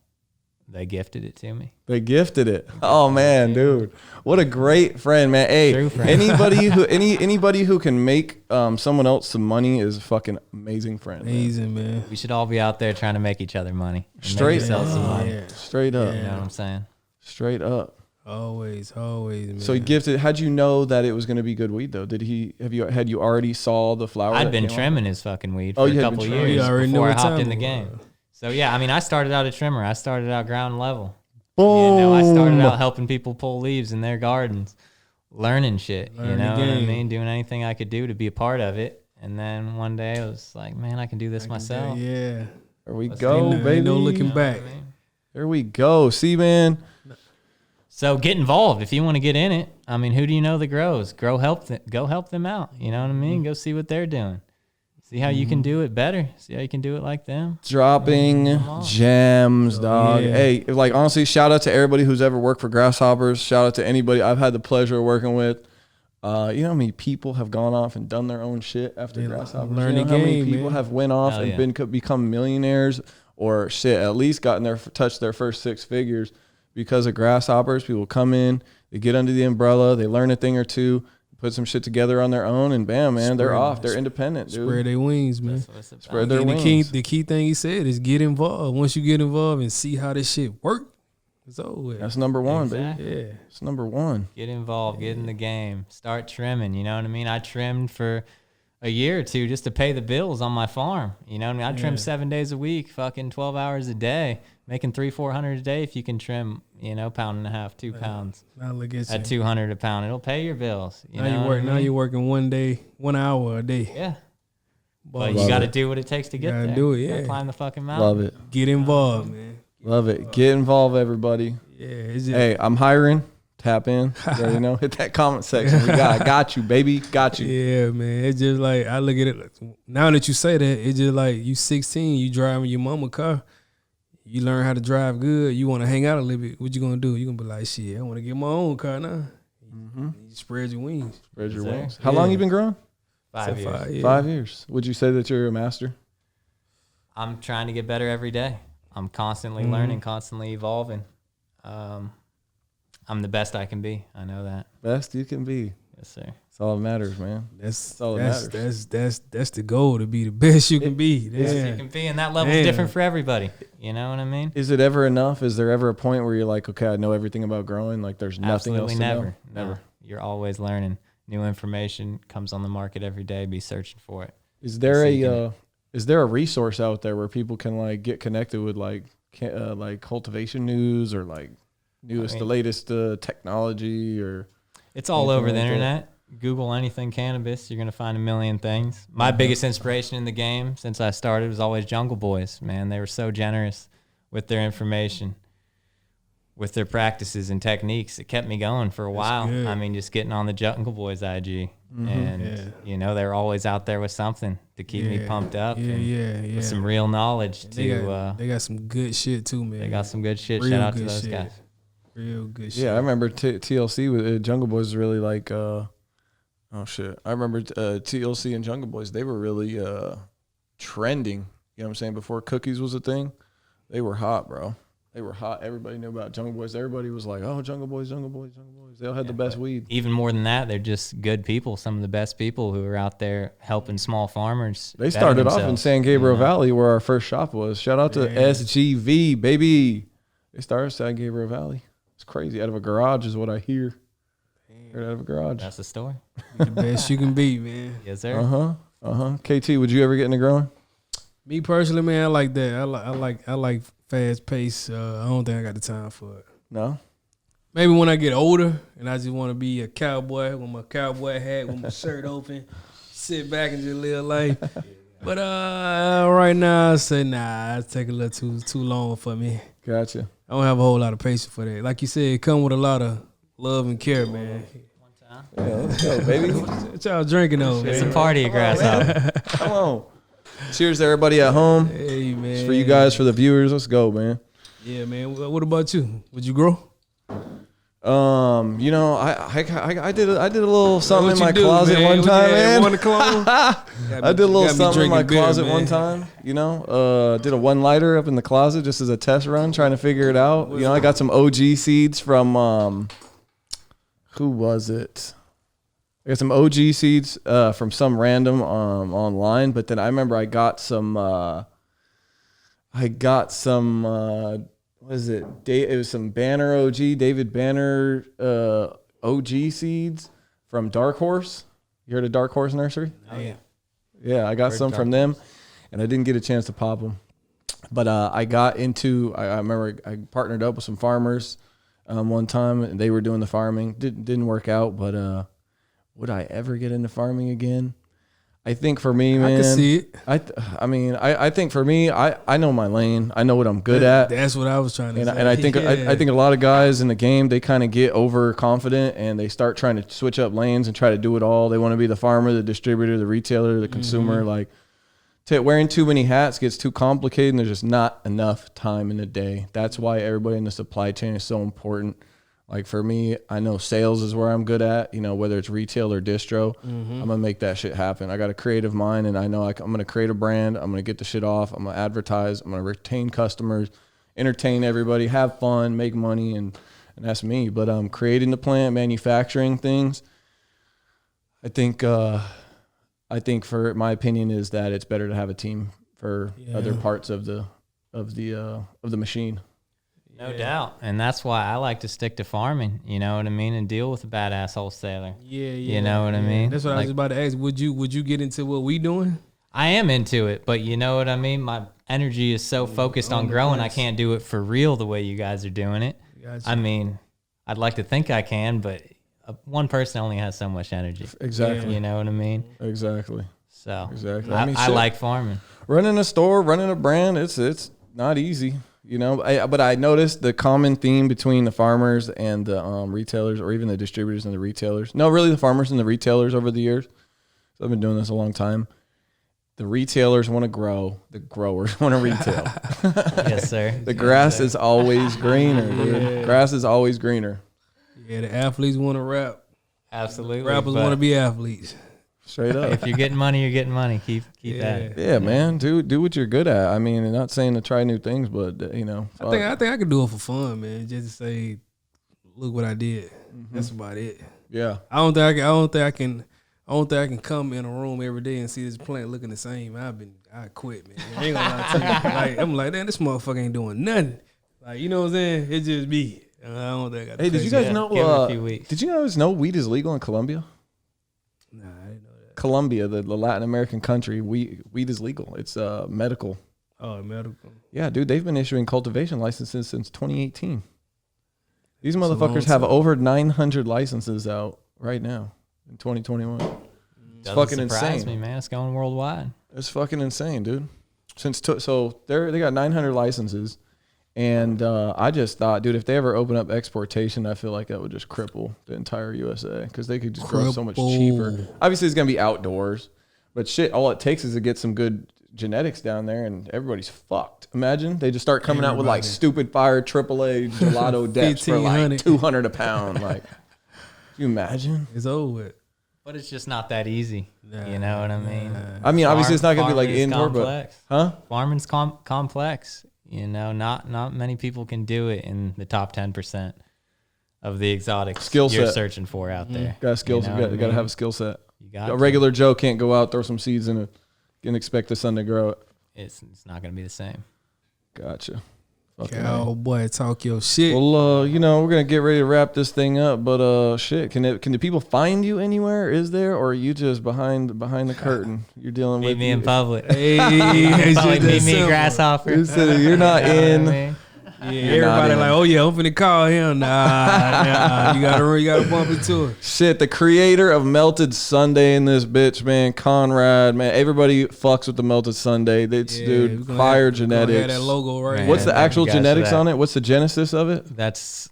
they gifted it to me. They gifted it. Oh man, dude, what a great friend, man. Hey, anybody who can make someone else some money is a fucking amazing friend. Amazing, man. We should all be out there trying to make each other money. Straight up. Some money. Straight up. You know what I'm saying? Straight up. Always, man. So he gifted. How'd you know that it was going to be good weed though? Had you already saw the flower? I'd been trimming his fucking weed for a couple years before I hopped in the game. So yeah, I mean, I started out a trimmer. I started out ground level. Boom. I started out helping people pull leaves in their gardens, learning shit. You know what I mean? Doing anything I could do to be a part of it. And then one day I was like, man, I can do this myself. Yeah. There we go, baby. No looking back. I mean? There we go. See, man. So get involved if you want to get in it. I mean, who do you know that grows? Go help them out. You know what I mean? Go see what they're doing. See how you can do it better. See how you can do it like them. Dropping gems, dog. Yeah. Hey, like honestly, shout out to everybody who's ever worked for Grasshoppers. Shout out to anybody I've had the pleasure of working with. You know how many people have gone off and done their own shit after Grasshoppers? Learn you know the how many game, people man. have went off become millionaires or shit, at least touched their first 6 figures because of Grasshoppers. People come in, they get under the umbrella, they learn a thing or two, put some shit together on their own, and bam, man, they're off. They're independent, dude. Spread their wings, man. Spread their wings. The key thing he said is get involved. Once you get involved and see how this shit work, it's over. That's number one, Exactly. baby. Yeah. It's number one. Get involved. Get in the game. Start trimming. You know what I mean? I trimmed for a year or two just to pay the bills on my farm. You know what I mean? I trim 7 days a week, fucking 12 hours a day, making $300-400 a day if you can trim, pound and a half, 2 pounds. Now look at At $200 a pound, it'll pay your bills. Now you're working 1 hour a day. Yeah. But you got to do what it takes to get there. Do it, You yeah. gotta climb the fucking mountain. Love it. Get involved, man. Love it. Get involved, everybody. Yeah. It's just, Hey, I'm hiring. Tap in. You know, hit that comment section. I got you, baby. Got you. yeah, man. It's just like I look at it. Now that you say that, it's just like you 16, you driving your mama car. You learn how to drive good. You want to hang out a little bit. What you gonna do? You gonna be like, shit, I want to get my own car now. Mm-hmm. You spread your wings. Spread your wings. How long you been growing? 5 years. 5 years. Would you say that you're a master? I'm trying to get better every day. I'm constantly learning, constantly evolving. I'm the best I can be. I know that. Best you can be. Yes, sir. That's all that matters, man. That's all that matters. That's the goal, to be the best you can be. Best you can be, and that level's different for everybody. You know what I mean? Is it ever enough? Is there ever a point where you're like, okay, I know everything about growing? Like, there's nothing else to know? Never. You're always learning. New information comes on the market every day. Be searching for it. Is there a resource out there where people can like get connected with like cultivation news or like the latest technology? Or it's all over the internet. Google anything cannabis, you're gonna find a million things. My biggest inspiration in the game since I started was always Jungle Boys. Man, they were so generous with their information, with their practices and techniques. It kept me going for a while. Good. I mean, just getting on the Jungle Boys IG, and you know, they're always out there with something to keep me pumped up. With some real knowledge. They got some good shit too, man. They got some good shit. Real Shout out to those guys. Real good shit. Yeah, I remember TLC with Jungle Boys was really like. Oh shit! I remember TLC and Jungle Boys. They were really trending. You know what I'm saying? Before cookies was a thing, they were hot, bro. They were hot. Everybody knew about Jungle Boys. Everybody was like, "Oh, Jungle Boys, Jungle Boys, Jungle Boys." They all had the best weed. Even more than that, they're just good people. Some of the best people who are out there helping small farmers. They started off in San Gabriel Valley, where our first shop was. Shout out to SGV, baby. They started in San Gabriel Valley. It's crazy. Out of a garage is what I hear. Right out of a garage. That's the story. The best you can be, man. Yes, sir. KT, would you ever get into growing? Me personally, man, I like that. I like fast pace. I don't think I got the time for it. No. Maybe when I get older and I just want to be a cowboy with my cowboy hat, with my shirt open, sit back and just live life. But right now, I say nah. It's taking a little too long for me. Gotcha. I don't have a whole lot of patience for that. Like you said, it come with a lot of love and care, man. Yeah, let's go, baby. What y'all drinking though? It's a party at Grasshopper. Come on. Cheers to everybody at home. Hey, man. It's for you guys, for the viewers. Let's go, man. Yeah, man. What about you? Would you grow? You know, I did a little something in my closet one time, man. I did a little something in my closet one time. You know, did a one lighter up in the closet just as a test run, trying to figure it out. You know, I got some OG seeds from who was it? I got some OG seeds from some random online, but then I remember I got some what is it? It was some Banner OG, David Banner OG seeds from Dark Horse. You heard of Dark Horse Nursery? Oh yeah. Yeah, I got some from them, and I didn't get a chance to pop them. But I got into. I remember I partnered up with some farmers one time, and they were doing the farming. Didn't work out, but would I ever get into farming again? I think for me, man, I can see it. I think for me, I know my lane. I know what I'm good at. That's what I was trying to say. And I think I think a lot of guys in the game, they kind of get overconfident and they start trying to switch up lanes and try to do it all. They want to be the farmer, the distributor, the retailer, the consumer. Like wearing too many hats gets too complicated, and there's just not enough time in the day. That's why everybody in the supply chain is so important. Like for me, I know sales is where I'm good at, you know, whether it's retail or distro, I'm going to make that shit happen. I got a creative mind, and I know I'm going to create a brand. I'm going to get the shit off. I'm going to advertise. I'm going to retain customers, entertain everybody, have fun, make money. And that's me. But creating the plant, manufacturing things, I think for my opinion is that it's better to have a team for other parts of the machine. No doubt. And that's why I like to stick to farming, you know what I mean, and deal with a badass wholesaler. Yeah. You know what I mean? That's what I was about to ask. Would you get into what we doing? I am into it, but you know what I mean? My energy is so focused on growing, I can't do it for real the way you guys are doing it. Gotcha. I mean, I'd like to think I can, but one person only has so much energy. Exactly. You know what I mean? Exactly. So exactly. I like farming. Running a store, running a brand, it's not easy. You know, but I noticed the common theme between the farmers and the retailers, or even the distributors and the retailers. No, really the farmers and the retailers over the years. So I've been doing this a long time. The retailers want to grow. The growers want to retail. Yes, sir. The grass is always greener, dude. Yeah. Grass is always greener. Yeah, the athletes want to rap. Absolutely. Rappers want to be athletes. Straight up. If you're getting money, you're getting money. Keep at it. Yeah, man. Do what you're good at. I mean, I'm not saying to try new things, but you know. I think I can do it for fun, man. Just to say, look what I did. That's about it. Yeah. I don't think I can come in a room every day and see this plant looking the same. I quit, man. I ain't gonna lie to you. Like, I'm like, damn, this motherfucker ain't doing nothing. Like, you know what I'm saying? It just be. I don't think I got. Hey, did you guys know? Give it a few weeks. Did you guys know weed is legal in Colombia? Nah, I didn't know that. Colombia, the Latin American country, weed is legal. It's medical. Oh, medical. Yeah, dude, they've been issuing cultivation licenses since 2018. These That's a motherfuckers long have time. over 900 licenses out right now in 2021. It's Doesn't fucking surprise insane. me, man. It's going worldwide. It's fucking insane, dude. So they got 900 licenses, and I just thought, dude, if they ever open up exportation, I feel like that would just cripple the entire USA because they could just grow so much cheaper. Obviously, it's gonna be outdoors, but shit, all it takes is to get some good genetics down there, and everybody's fucked. Imagine they just start coming out with like stupid fire AAA gelato depths for like 200 a pound. Like, can you imagine? It's over with. But it's just not that easy. You know what I mean? I mean, obviously, it's not gonna be like Farming's indoor, complex. but Farming's complex. You know, not many people can do it in the top 10% of the exotics Skill you're set. searching for out there. got skills. You know You what I got to mean? have a skill set. You got A to. regular Joe can't go out, throw some seeds in it, and expect the sun to grow it. It's not going to be the same. Gotcha. Fucking Cowboy, talk your shit. Well, you know, we're gonna get ready to wrap this thing up, but shit, can the people find you anywhere? Is there, or are you just behind the curtain? You're dealing Meet with me in public. Hey, Probably it's just that meet me simple. Grasshopper. You're not You know what I in. mean? Yeah, You're not everybody in. like, oh yeah, I'm finna call him. Nah, you gotta bump into it. Shit, the creator of Melted Sunday in this bitch, man, Conrad, man. Everybody fucks with the Melted Sunday. It's Yeah, dude, we gonna fire have genetics. that logo right. Man. What's the thank actual you guys for genetics that. on it? What's the genesis of it? That's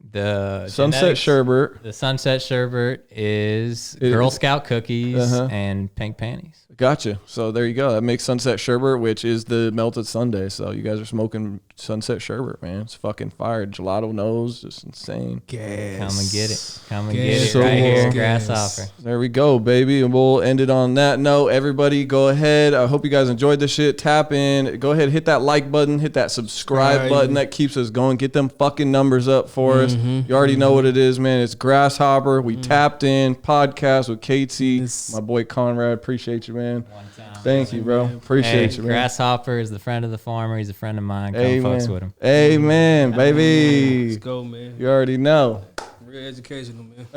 the Sunset genetics. Sherbet. The Sunset Sherbet is Girl Scout cookies and pink panties. Gotcha. So there you go. That makes Sunset Sherbet, which is the Melted Sunday. So you guys are smoking Sunset Sherbet, man. It's fucking fire. Gelato nose, just insane. Gas. Come and get it. Come and Gas. get it So, right here, gas. Grasshopper. There we go, baby. And we'll end it on that note. Everybody go ahead. I hope you guys enjoyed this shit. Tap in. Go ahead, hit that like button, hit that subscribe Right. button. That keeps us going. Get them fucking numbers up for us. You already know what it is, man. It's Grasshopper. We tapped in podcast with Katesy. Yes. My boy Conrad. Appreciate you, man. One time. Thank you, bro. Appreciate you, man. Grasshopper is the friend of the farmer. He's a friend of mine. Come Amen. fucks with him. Amen, baby. Let's go, man. You already know. Real educational, man.